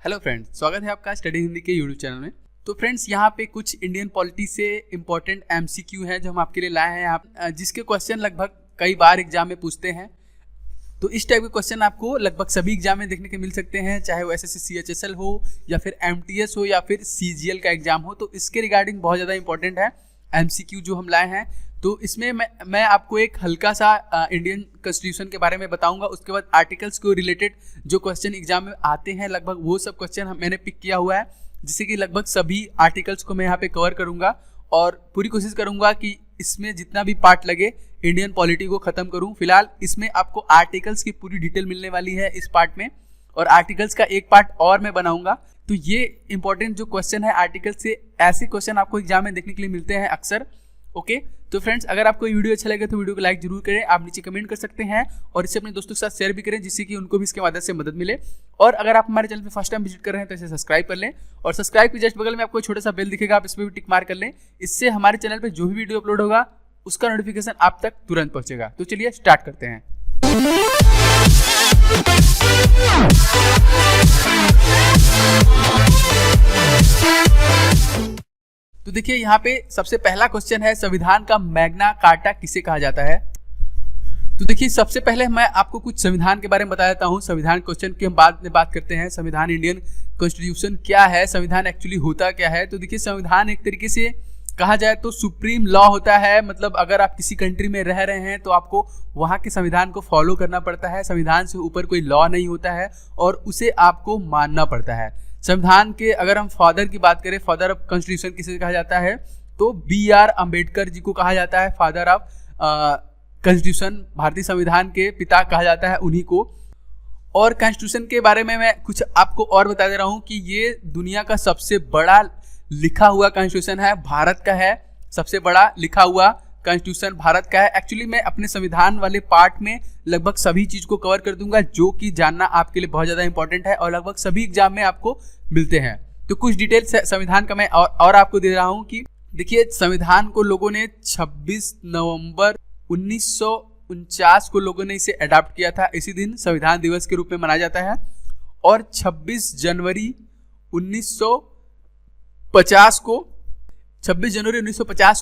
Hello friends, स्वागत है आपका स्टडी हिंदी के यूट्यूब चैनल में। तो फ्रेंड्स, यहाँ पे कुछ इंडियन पॉलिटी से इंपॉर्टेंट एमसीक्यू हैं जो हम आपके लिए लाए हैं, आप जिसके क्वेश्चन लगभग कई बार एग्जाम में पूछते हैं। तो इस टाइप के क्वेश्चन आपको लगभग सभी एग्जाम में देखने के मिल सकते हैं, चाहे वो एसएससी CHSL हो या फिर MTS हो या फिर CGL का एग्जाम हो। तो इसके रिगार्डिंग बहुत ज़्यादा इंपॉर्टेंट है एमसीक्यू जो हम लाए हैं। तो इसमें मैं आपको एक हल्का सा इंडियन कॉन्स्टिट्यूशन के बारे में बताऊंगा, उसके बाद आर्टिकल्स को रिलेटेड जो क्वेश्चन एग्जाम में आते हैं लगभग वो सब क्वेश्चन मैंने पिक किया हुआ है, जिससे कि लगभग सभी आर्टिकल्स को मैं यहाँ पे कवर करूंगा और पूरी कोशिश करूंगा कि इसमें जितना भी पार्ट लगे इंडियन पॉलिटी को खत्म करूं। फिलहाल इसमें आपको आर्टिकल्स की पूरी डिटेल मिलने वाली है इस पार्ट में, और आर्टिकल्स का एक पार्ट और मैं बनाऊंगा। तो ये इंपॉर्टेंट जो क्वेश्चन है आर्टिकल से, ऐसे क्वेश्चन आपको एग्जाम में देखने के लिए मिलते हैं अक्सर। ओके, तो फ्रेंड्स, अगर आपको ये वीडियो अच्छा लगे तो वीडियो को लाइक जरूर करें, आप नीचे कमेंट कर सकते हैं और इसे अपने दोस्तों के साथ शेयर भी करें, जिससे कि उनको भी इसके मदद से मदद मिले। और अगर आप हमारे चैनल पे फर्स्ट टाइम विजिट कर रहे हैं तो इसे सब्सक्राइब कर लें, और सब्सक्राइब के जस्ट बगल में आपको छोटा सा बेल दिखेगा, आप इस पर भी टिक मार कर लें। इससे हमारे चैनल पर जो भी वीडियो अपलोड होगा उसका नोटिफिकेशन आप तक तुरंत पहुंचेगा। तो चलिए स्टार्ट करते हैं। तो देखिए, यहाँ पे सबसे पहला क्वेश्चन है, संविधान का मैग्ना कार्टा किसे कहा जाता है। तो देखिए, सबसे पहले मैं आपको कुछ संविधान के बारे में बता देता हूँ। संविधान क्वेश्चन की हम बाद में बात करते हैं। संविधान, इंडियन कॉन्स्टिट्यूशन क्या है, संविधान एक्चुअली होता क्या है। तो देखिए, संविधान एक तरीके से कहा जाए तो सुप्रीम लॉ होता है। मतलब अगर आप किसी कंट्री में रह रहे हैं तो आपको वहाँ के संविधान को फॉलो करना पड़ता है। संविधान से ऊपर कोई लॉ नहीं होता है और उसे आपको मानना पड़ता है। संविधान के अगर हम फादर की बात करें, फादर ऑफ कॉन्स्टिट्यूशन किसे कहा जाता है, तो BR अम्बेडकर जी को कहा जाता है फादर ऑफ कॉन्स्टिट्यूशन। भारतीय संविधान के पिता कहा जाता है उन्हीं को। और कॉन्स्टिट्यूशन के बारे में मैं कुछ आपको और बता दे रहा हूँ कि ये दुनिया का सबसे बड़ा लिखा हुआ कॉन्स्टिट्यूशन है, भारत का है। सबसे बड़ा लिखा हुआ कॉन्स्टिट्यूशन भारत का है। एक्चुअली मैं अपने संविधान वाले पार्ट में लगभग सभी चीज को कवर कर दूंगा, जो कि जानना आपके लिए बहुत ज्यादा इंपॉर्टेंट है और लगभग सभी एग्जाम में आपको मिलते हैं। तो कुछ डिटेल्स संविधान का मैं और आपको दे रहा हूं कि देखिए, संविधान को लोगों ने 26 नवंबर 1949 को लोगों ने इसे अडॉप्ट किया था। इसी दिन संविधान दिवस के रूप में मनाया जाता है। और 26 जनवरी 1950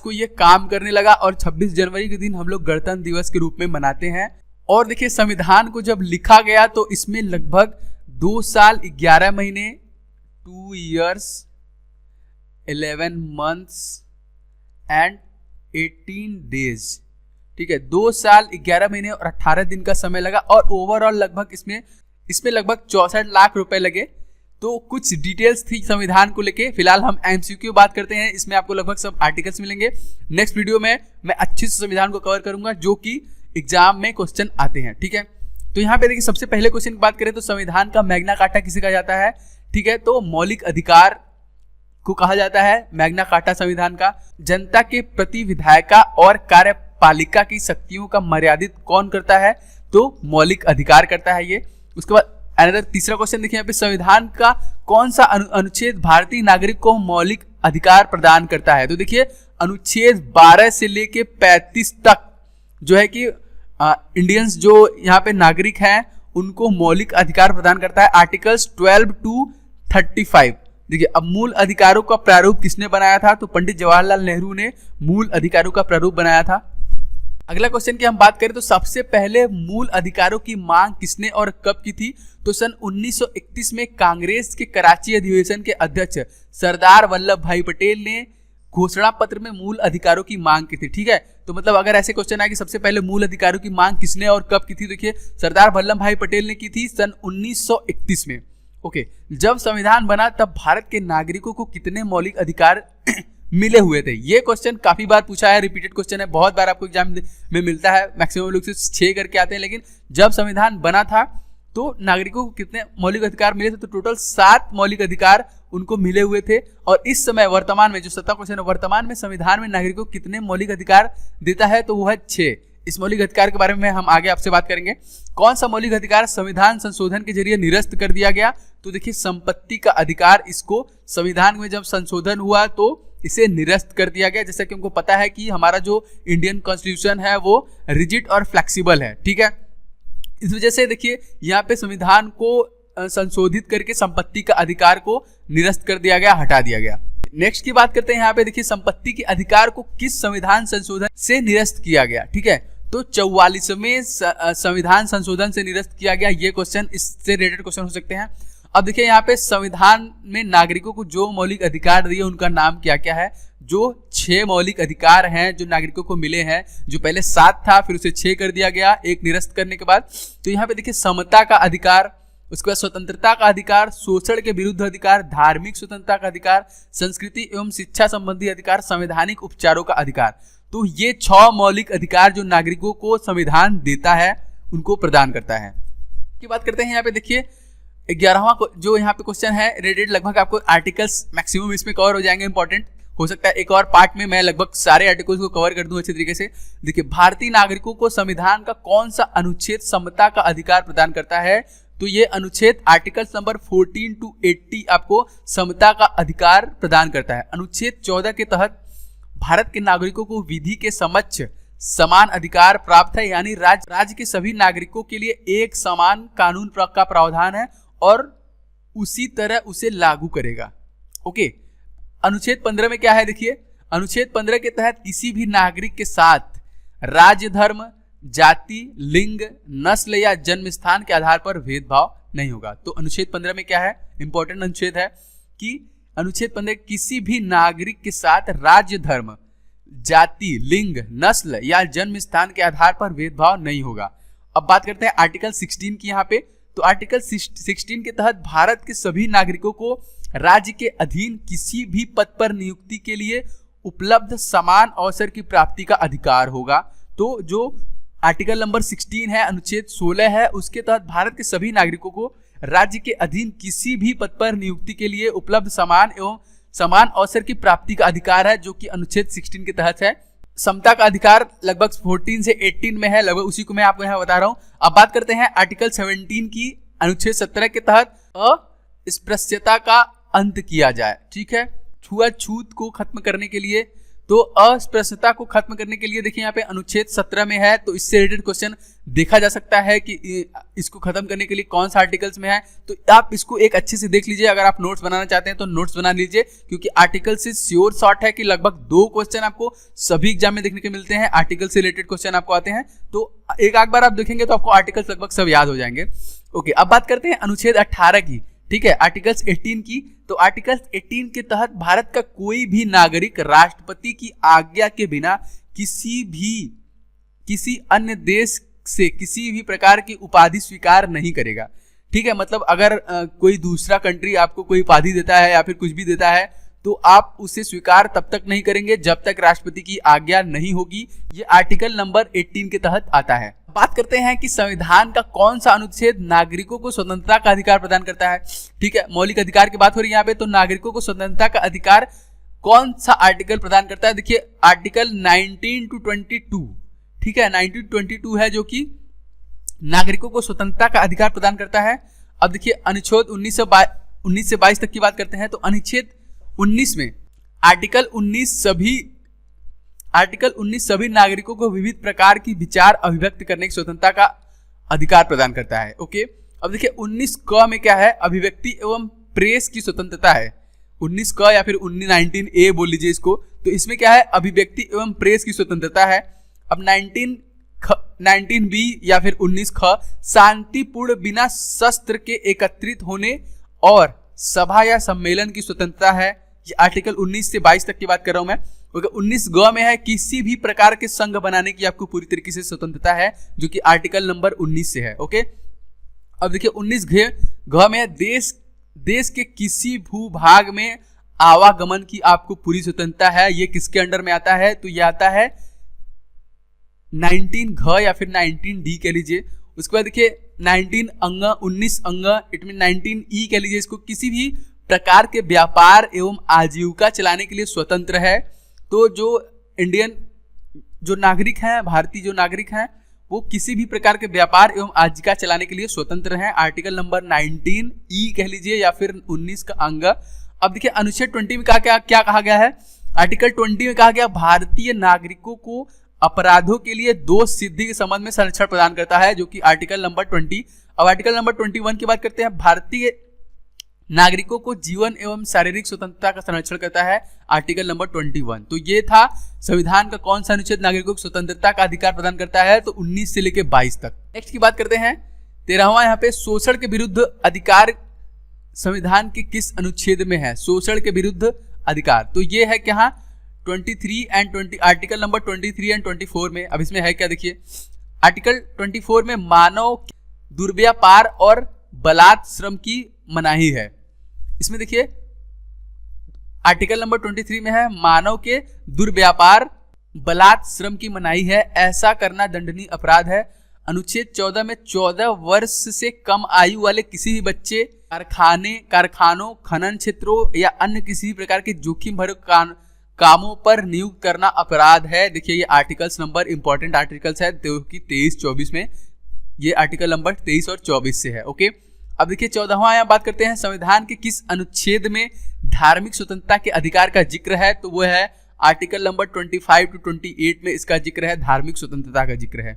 को ये काम करने लगा, और 26 जनवरी के दिन हम लोग गणतंत्र दिवस के रूप में मनाते हैं। और देखिए, संविधान को जब लिखा गया तो इसमें लगभग 2 साल 11 महीने 2 years 11 months and 18 days, ठीक है, 2 साल 11 महीने और 18 दिन का समय लगा। और ओवरऑल लगभग इसमें लगभग 64 लाख रुपए लगे। तो कुछ डिटेल्स थी संविधान को लेके। फिलहाल हम एमसीक्यू बात करते हैं, इसमें आपको लगभग सब आर्टिकल्स मिलेंगे। नेक्स्ट वीडियो में मैं अच्छे से संविधान को कवर करूंगा, जो कि एग्जाम में क्वेश्चन आते हैं। ठीक है, तो यहाँ पे देखिए, सबसे पहले क्वेश्चन की बात करें तो संविधान का मैग्ना कार्टा किसे कहा जाता है। ठीक है, तो मौलिक अधिकार को कहा जाता है मैग्ना कार्टा संविधान का। जनता के प्रति विधायिका और कार्यपालिका की शक्तियों का मर्यादित कौन करता है, तो मौलिक अधिकार करता है ये। उसके बाद अनदर तीसरा क्वेश्चन देखिए, यहाँ पे संविधान का कौन सा अनुच्छेद भारतीय नागरिक को मौलिक अधिकार प्रदान करता है। तो देखिए, अनुच्छेद 12 से लेके 35 तक जो है कि इंडियंस जो यहाँ पे नागरिक हैं उनको मौलिक अधिकार प्रदान करता है। Articles 12 to 35। देखिए, अब मूल अधिकारों का प्रारूप किसने बनाया था, तो पंडित जवाहरलाल नेहरू ने मूल अधिकारों का प्रारूप बनाया था। अगला क्वेश्चन की हम बात करें तो सबसे पहले मूल अधिकारों की मांग किसने और कब की थी, तो सन 1931 में कांग्रेस के कराची अधिवेशन के अध्यक्ष सरदार वल्लभ भाई पटेल ने घोषणा पत्र में मूल अधिकारों की मांग की थी। ठीक है, तो मतलब अगर ऐसे क्वेश्चन आए कि सबसे पहले मूल अधिकारों की मांग किसने और कब की थी, देखिए, सरदार वल्लभ भाई पटेल ने की थी सन 1931 में। ओके, जब संविधान बना तब भारत के नागरिकों को कितने मौलिक अधिकार मिले हुए थे। ये क्वेश्चन काफी बार पूछा है, रिपीटेड क्वेश्चन है, बहुत बार आपको एग्जाम में मिलता है। मैक्सिमम लोग से 6 करके आते हैं, लेकिन जब संविधान बना था तो नागरिकों को कितने मौलिक अधिकार मिले थे, तो टोटल 7 मौलिक अधिकार उनको मिले हुए थे। और इस समय वर्तमान में जो 7वां क्वेश्चन है, वर्तमान में संविधान में नागरिकों को कितने मौलिक अधिकार देता है, तो वो है 6। इस मौलिक अधिकार के बारे में हम आगे आपसे बात करेंगे। कौन सा मौलिक अधिकार संविधान संशोधन के जरिए निरस्त कर दिया गया, तो देखिए, संपत्ति का अधिकार। इसको संविधान में जब संशोधन हुआ तो इसे निरस्त कर दिया गया। जैसा कि हमको पता है कि हमारा जो इंडियन कॉन्स्टिट्यूशन है वो रिजिड और फ्लेक्सिबल है। ठीक है, इस वजह से देखिए, यहाँ पे संविधान को संशोधित करके संपत्ति का अधिकार को निरस्त कर दिया गया, हटा दिया गया। नेक्स्ट की बात करते हैं, यहाँ पे देखिए संपत्ति के अधिकार को किस संविधान संशोधन से निरस्त किया गया। ठीक है, तो 44वें संविधान संशोधन से निरस्त किया गया। ये क्वेश्चन, इससे रिलेटेड क्वेश्चन हो सकते हैं। अब देखिए यहाँ पे संविधान में नागरिकों को जो मौलिक अधिकार दिए उनका नाम क्या क्या है। जो 6 मौलिक अधिकार हैं जो नागरिकों को मिले हैं, जो पहले 7 था फिर उसे 6 कर दिया गया एक निरस्त करने के बाद। तो यहाँ पे देखिए समता का अधिकार, उसके बाद स्वतंत्रता का अधिकार, शोषण के विरुद्ध अधिकार, धार्मिक स्वतंत्रता का अधिकार, संस्कृति एवं शिक्षा संबंधी अधिकार, संवैधानिक उपचारों का अधिकार। तो ये 6 मौलिक अधिकार जो नागरिकों को संविधान देता है उनको प्रदान करता है। की बात करते हैं यहाँ पे देखिए 11वां जो यहाँ पे क्वेश्चन है रिलेटेड, लगभग आपको आर्टिकल्स मैक्सिमम इसमें कवर हो जाएंगे। इंपॉर्टेंट हो सकता है एक और पार्ट में मैं लगभग सारे आर्टिकल्स को कवर कर दूं अच्छे तरीके से। देखिए भारतीय नागरिकों को संविधान का कौन सा अनुच्छेद समता का अधिकार प्रदान करता है, तो ये अनुच्छेद आर्टिकल्स नंबर 14 to 80 आपको समता का अधिकार प्रदान करता है। अनुच्छेद 14 के तहत भारत के नागरिकों को विधि के समक्ष समान अधिकार प्राप्त है, यानी राज्य के सभी नागरिकों के लिए एक समान कानून का प्रावधान है और उसी तरह उसे लागू करेगा। ओके, अनुच्छेद 15 में क्या है देखिए, अनुच्छेद 15 के तहत किसी भी नागरिक के साथ राज्य, धर्म, जाति, लिंग, नस्ल या जन्म स्थान के आधार पर भेदभाव नहीं होगा। तो अनुच्छेद 15 में क्या है, इंपॉर्टेंट अनुच्छेद है कि अनुच्छेद 15 किसी भी नागरिक के साथ राज्य, धर्म, जाति, लिंग, नस्ल या जन्म स्थान के आधार पर भेदभाव नहीं होगा। अब बात करते हैं आर्टिकल 16 की। यहाँ पे तो आर्टिकल 16 के तहत भारत के सभी नागरिकों को राज्य के अधीन किसी भी पद पर नियुक्ति के लिए उपलब्ध समान अवसर की प्राप्ति का अधिकार होगा। तो जो आर्टिकल नंबर 16 है, अनुच्छेद 16 है, उसके तहत भारत के सभी नागरिकों को राज्य के अधीन किसी भी पद पर नियुक्ति के लिए उपलब्ध समान एवं समान अवसर की प्राप्ति का अधिकार है, जो कि अनुच्छेद 16 के तहत है। समता का अधिकार लगभग 14 से 18 में है, लगभग उसी को मैं आपको यहाँ बता रहा हूँ। अब बात करते हैं आर्टिकल 17 की। अनुच्छेद 17 के तहत अस्पृश्यता का अंत किया जाए। ठीक है, छुआछूत को खत्म करने के लिए, तो अस्पृश्यता को खत्म करने के लिए देखिए यहाँ पे अनुच्छेद 17 में है। तो इससे रिलेटेड क्वेश्चन देखा जा सकता है कि इसको खत्म करने के लिए कौन सा आर्टिकल्स में है। तो आप इसको एक अच्छे से देख लीजिए। अगर आप नोट्स बनाना चाहते हैं तो नोट्स बना लीजिए, क्योंकि आर्टिकल से श्योर शॉर्ट है कि लगभग 2 क्वेश्चन आपको सभी एग्जाम में देखने को मिलते हैं। आर्टिकल से रिलेटेड क्वेश्चन आपको आते हैं, तो एक बार आप देखेंगे तो आपको आर्टिकल्स लगभग सब याद हो जाएंगे। ओके, अब बात करते हैं अनुच्छेद 18 की। ठीक है, आर्टिकल्स 18 की। तो आर्टिकल 18 के तहत भारत का कोई भी नागरिक राष्ट्रपति की आज्ञा के बिना किसी अन्य देश से किसी भी प्रकार की उपाधि स्वीकार नहीं करेगा। ठीक है, मतलब अगर कोई दूसरा कंट्री आपको कोई उपाधि देता है या फिर कुछ भी देता है तो आप उसे स्वीकार तब तक नहीं करेंगे जब तक राष्ट्रपति की आज्ञा नहीं होगी। ये आर्टिकल नंबर 18 के तहत आता है। बात करते हैं कि संविधान का कौन सा अनुच्छेद नागरिकों को स्वतंत्रता का अधिकार प्रदान करता है। ठीक है, मौलिक अधिकार की बात हो रही है यहाँ पे, तो नागरिकों को स्वतंत्रता का अधिकार कौन सा आर्टिकल प्रदान करता है। देखिए आर्टिकल 19 to 22। ठीक है, 19 to 22 है जो कि नागरिकों को स्वतंत्रता का अधिकार प्रदान करता है। अब देखिए अनुच्छेद 19 से 22 तक की बात करते हैं। तो अनुच्छेद 19 में आर्टिकल 19 सभी नागरिकों को विविध प्रकार की विचार अभिव्यक्त करने की स्वतंत्रता का अधिकार प्रदान करता है। ओके, अब देखिए 19 क में क्या है, अभिव्यक्ति एवं प्रेस की स्वतंत्रता है। 19 क या फिर 19 ए बोल लीजिए इसको। तो इसमें क्या है, अभिव्यक्ति एवं प्रेस की स्वतंत्रता है। अब 19 बी या फिर 19 ख, शांतिपूर्ण बिना शस्त्र के एकत्रित होने और सभा या सम्मेलन की स्वतंत्रता है। ये आर्टिकल 19 से 22 तक की बात कर रहा हूं मैं। 19 ग में है, किसी भी प्रकार के संघ बनाने की आपको पूरी तरीके से स्वतंत्रता है, जो कि आर्टिकल नंबर 19 से है। ओके, अब देखिए 19 घ में देश के किसी भूभाग में आवागमन की आपको पूरी स्वतंत्रता है। ये किसके अंडर में आता है, तो ये आता है 19 घ या फिर 19 डी कह लीजिए। उसके बाद देखिए 19 अंग इट मीन 19 ई कह लीजिए इसको, किसी भी प्रकार के व्यापार एवं आजीविका चलाने के लिए स्वतंत्र है। तो जो इंडियन जो नागरिक हैं, भारतीय जो नागरिक हैं, वो किसी भी प्रकार के व्यापार एवं आजीविका चलाने के लिए स्वतंत्र हैं। आर्टिकल नंबर 19 ई कह लीजिए या फिर 19 का अंग। अब देखिए अनुच्छेद 20 में क्या कहा गया है। आर्टिकल 20 में कहा गया भारतीय नागरिकों को अपराधों के लिए दोष सिद्धि के संबंध में संरक्षण प्रदान करता है, जो कि आर्टिकल नंबर 20। अब आर्टिकल नंबर 21 की बात करते हैं। भारतीय नागरिकों को जीवन एवं शारीरिक स्वतंत्रता का संरक्षण करता है आर्टिकल नंबर 21। तो ये था संविधान का कौन सा अनुच्छेद नागरिकों को स्वतंत्रता का अधिकार प्रदान करता है, तो 19 से लेकर 22 तक। नेक्स्ट की बात करते हैं 13वां, यहाँ पे शोषण के विरुद्ध अधिकार संविधान के किस अनुच्छेद में है? शोषण के विरुद्ध अधिकार, तो ये है क्या 23 एंड 20, आर्टिकल नंबर 23 एंड 24 में। अब इसमें है क्या, देखिए आर्टिकल 24 में मानव दुर्व्यापार और बलात् श्रम की मनाही है। इसमें देखिए आर्टिकल नंबर 23 में है मानव के दुर्व्यापार बलात् श्रम की मनाही है, ऐसा करना दंडनीय अपराध है। अनुच्छेद 14 में 14 वर्ष से कम आयु वाले किसी भी बच्चे कारखानों, खनन क्षेत्रों या अन्य किसी भी प्रकार के जोखिम भरे कामों पर नियुक्त करना अपराध है। देखिए ये आर्टिकल्स नंबर इंपॉर्टेंट आर्टिकल्स है जो कि 23-24 में, ये आर्टिकल नंबर 23 और 24 से है। ओके, अब देखिए 14वां यहाँ बात करते हैं संविधान के किस अनुच्छेद में धार्मिक स्वतंत्रता के अधिकार का जिक्र है, तो वो है आर्टिकल नंबर 25 to 28 में इसका जिक्र है, धार्मिक स्वतंत्रता का जिक्र है।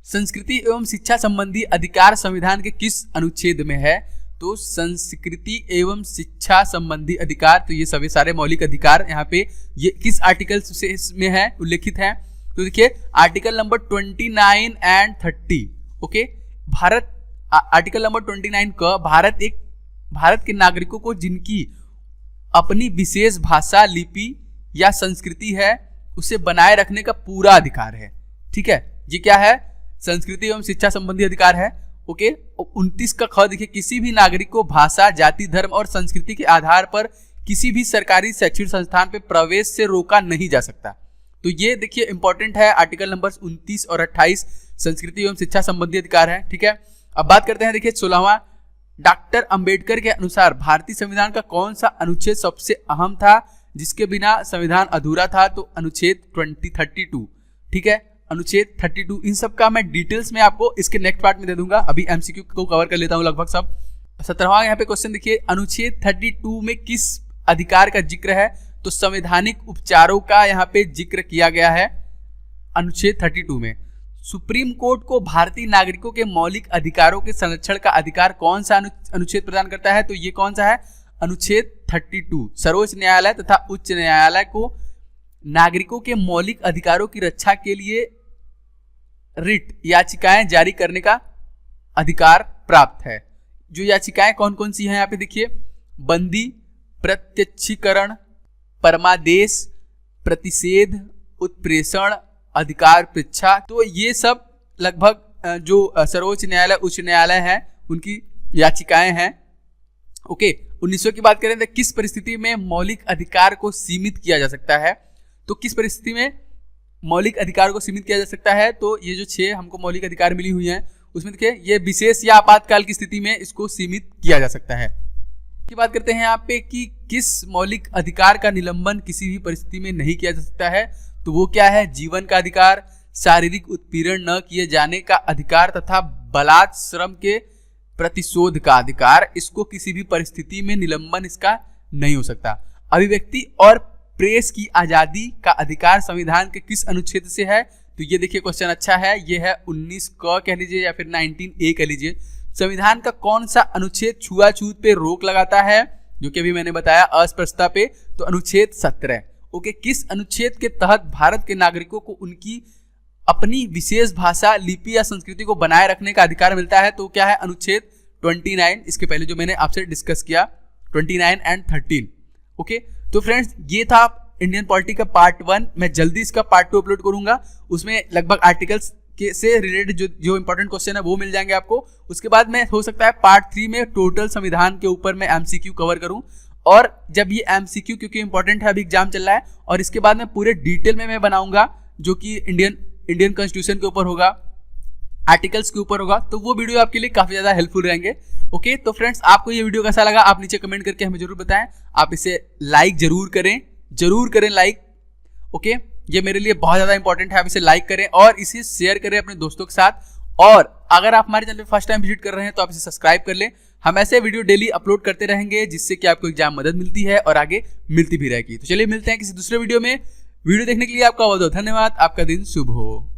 संस्कृति एवं शिक्षा संबंधी अधिकार संविधान के किस अनुच्छेद में है, तो संस्कृति एवं शिक्षा संबंधी अधिकार, तो ये सभी सारे मौलिक अधिकार यहाँ पे ये किस आर्टिकल से इसमें है उल्लेखित है, तो देखिए article number 29 and 30। Okay, Bharat article number 29 का भारत के नागरिकों को जिनकी अपनी विशेष भाषा, लिपि या संस्कृति है उसे बनाए रखने का पूरा अधिकार है। ठीक है, ये क्या है, संस्कृति एवं शिक्षा संबंधी अधिकार है। ओके, 29 का ख देखिए किसी भी नागरिक को भाषा, जाति, धर्म और संस्कृति के आधार पर किसी भी सरकारी शैक्षणिक संस्थान पे प्रवेश से रोका नहीं जा सकता। तो ये देखिए इंपॉर्टेंट है, आर्टिकल नंबर 29 और 28 संस्कृति एवं शिक्षा संबंधी अधिकार है। ठीक है, अब बात करते हैं देखिए 16वां, डॉक्टर अंबेडकर के अनुसार भारतीय संविधान का कौन सा अनुच्छेद सबसे अहम था जिसके बिना संविधान अधूरा था, तो अनुच्छेद 32। ठीक है, अनुच्छेद 32, इन सब का मैं डिटेल्स में आपको इसके नेक्स्ट पार्ट में दे दूंगा, अभी एमसीक्यू को कवर कर लेता हूं लगभग सब। 17वां यहाँ पे क्वेश्चन देखिए, अनुच्छेद 32 में किस अधिकार का जिक्र है, तो संवैधानिक उपचारों का यहाँ पे जिक्र किया गया है अनुच्छेद 32 में। सुप्रीम कोर्ट को भारतीय नागरिकों के मौलिक अधिकारों के संरक्षण का अधिकार कौन सा अनुच्छेद प्रदान करता है, तो ये कौन सा है, अनुच्छेद 32। सर्वोच्च न्यायालय तथा उच्च न्यायालय को नागरिकों के मौलिक अधिकारों की रक्षा के लिए रिट याचिकाएं जारी करने का अधिकार प्राप्त है। जो याचिकाएं कौन कौन सी हैं यहाँ पे देखिए, बंदी, प्रत्यक्षीकरण, परमादेश, प्रतिषेध, उत्प्रेषण, अधिकार पृच्छा, तो ये सब लगभग जो सर्वोच्च न्यायालय, उच्च न्यायालय है उनकी याचिकाएं हैं। ओके, 1900 की बात करें तो किस परिस्थिति में मौलिक अधिकार को सीमित किया जा सकता है, तो किस परिस्थिति में मौलिक अधिकार को सीमित किया जा सकता है, तो ये जो 6 हमको मौलिक अधिकार मिली हुई हैं उसमें देखिए ये विशेष या आपातकाल की स्थिति में इसको सीमित किया जा सकता है। की बात करते हैं यहाँ पे कि किस मौलिक अधिकार का निलंबन किसी भी परिस्थिति में नहीं किया जा सकता है, तो वो क्या है, जीवन का अधिकार, शारीरिक उत्पीड़न न किए जाने का अधिकार तथा बलात् श्रम के प्रतिशोध का अधिकार, इसको किसी भी परिस्थिति में निलंबन इसका नहीं हो सकता। अभिव्यक्ति और प्रेस की आजादी का अधिकार संविधान के किस अनुच्छेद से है, तो ये देखिए क्वेश्चन अच्छा है, ये है 19 क कह लीजिए या फिर 19A कह लीजिए। संविधान का कौन सा अनुच्छेद छुआछूत पे रोक लगाता है, जो कि अभी मैंने बताया अस्पृश्यता पे, तो अनुच्छेद 17। ओके, किस अनुच्छेद के तहत भारत के नागरिकों को उनकी अपनी विशेष भाषा, लिपि या संस्कृति को बनाए रखने का अधिकार मिलता है, तो क्या है, अनुच्छेद 29, इसके पहले जो मैंने आपसे डिस्कस किया 29 एंड 13। ओके, तो फ्रेंड्स ये था इंडियन पॉलिटी का पार्ट 1, मैं जल्दी इसका पार्ट 2 अपलोड करूंगा, उसमें लगभग आर्टिकल्स के से रिलेटेड जो इंपॉर्टेंट क्वेश्चन है वो मिल जाएंगे आपको। उसके बाद में हो सकता है पार्ट 3 में टोटल संविधान के ऊपर मैं एमसीक्यू कवर करूं, और जब ये एमसीक्यू क्योंकि इंपॉर्टेंट है, अभी एग्जाम चल रहा है, और इसके बाद में पूरे डिटेल में मैं बनाऊंगा जो कि इंडियन कॉन्स्टिट्यूशन के ऊपर होगा, आर्टिकल्स के ऊपर होगा, तो वो वीडियो आपके लिए काफी ज्यादा हेल्पफुल रहेंगे। ओके, तो फ्रेंड्स आपको ये वीडियो कैसा लगा आप नीचे कमेंट करके हमें जरूर बताएं। आप इसे लाइक जरूर करें लाइक। ओके, ये मेरे लिए बहुत ज्यादा इंपॉर्टेंट है, आप इसे लाइक करें और इसे शेयर करें अपने दोस्तों के साथ। और अगर आप हमारे चैनल पे फर्स्ट टाइम विजिट कर रहे हैं तो आप इसे सब्सक्राइब कर लें। हम ऐसे वीडियो डेली अपलोड करते रहेंगे जिससे कि आपको एग्जाम मदद मिलती है और आगे मिलती भी रहेगी। तो चलिए मिलते हैं किसी दूसरे वीडियो में। वीडियो देखने के लिए आपका बहुत बहुत धन्यवाद। आपका दिन शुभ हो।